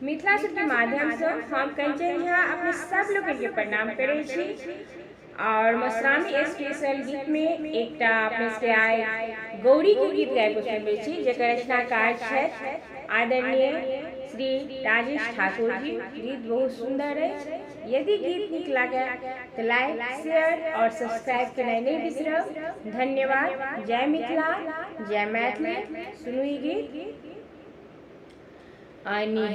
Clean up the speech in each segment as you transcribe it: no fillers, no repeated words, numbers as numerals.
मिथिला के माध्यम से हम कंचन झा अपने सब लोग के प्रणाम करे छी और मधुश्रावणी स्पेशल गीत में एक अपने से आए गौरी के गीत गायब सुनबे छी जेकर रचनाकार छथि आदरणीय श्री राजेश ठाकुर जी। गीत बहुत सुंदर है। यदि गीत नीक लगे तो लाइक शेयर और सब्सक्राइब करना नहीं बिसरब। धन्यवाद। जय मिथिला, जय मैथिली। सुनू ई गीत। आनी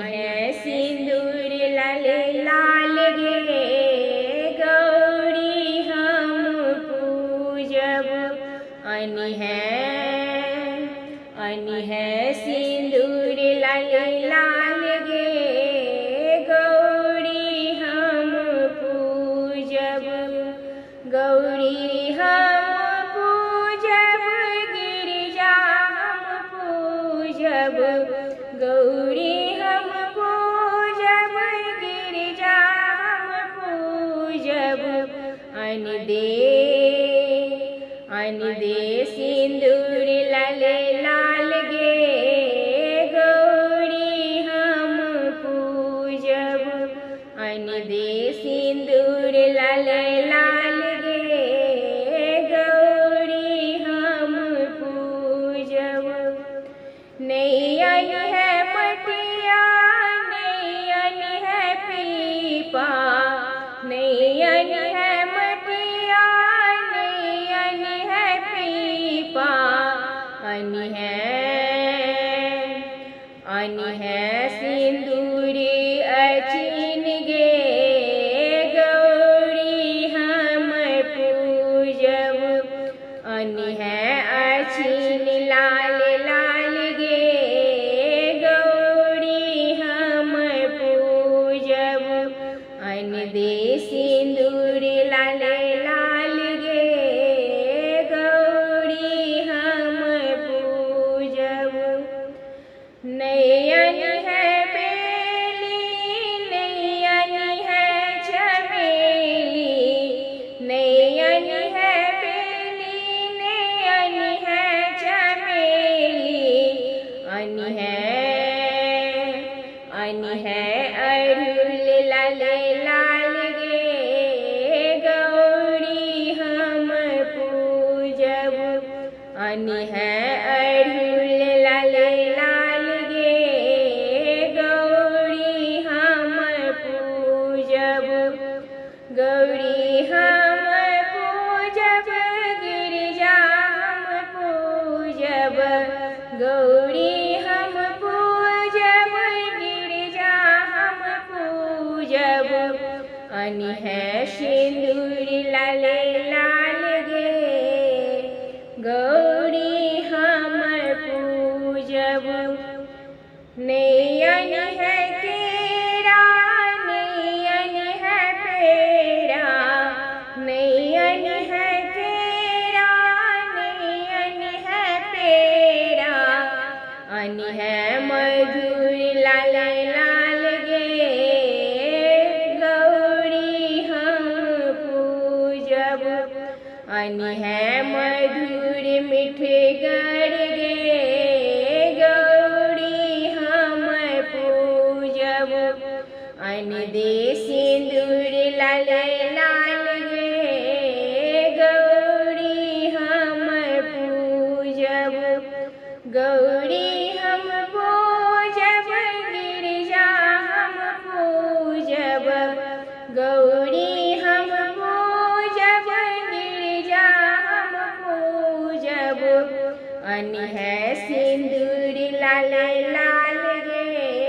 है सिंदूर लाल लाल गे गौरी हम पूजब। आनी है सिंदूर लाल लाल गे गौरी हम पूजब। गौरी हम पूजब, गिरिजा हम पूजब। गौरी हम पूजब, गिरिजा हम पूजब। अन दे सिंदूर लाल लाल गे गौरी हम पूजब। अन दे सिंदूर लाल लाल गे गौरी हम पूजब। नैयन है मटिया, नैयन है पीपा। नैयन है मटिया, नैयन है पीपा। अन है सिंदूर अचिन गे गौरी हम पूजब। अन है अचिन लाल लाल गे गौरी हम पूजब। अन दे सिंदूर लाल लाल गे गौरी हम पूजब। नैयन है बेली, नैयन है चमेली। नैयन है बेली, नैयन है चमेली। अन है अड़हुल लाल लाल गे गौरी हम पूजब। अन है अड़हुल लाल लाल गे गौरी हम पूजब। गौरी हम पूजब, गिरिजा हम पूजब। गौरी हम पूजब, गिरिजा हम पूजब। अन है सिंदूर लाल लाल गे गौरी हम पूजब। नैयन है केरा, नैयन है पेड़ा। नैयन है केरा, नैयन है पेड़ा। अन है मधुर लाल लाल गे गौरी हम पूजब। अन है मधुर मिठगर गे गौरी हम पूजब। अन दे सिंदूर लाल लाल गे गौरी हम पूजब। गौरी हम पूजब, गिरिजा हम पूजब। गौरी हम पूजब, गिरिजा हम पूजब। अन है सिंदूर लाल लाल गे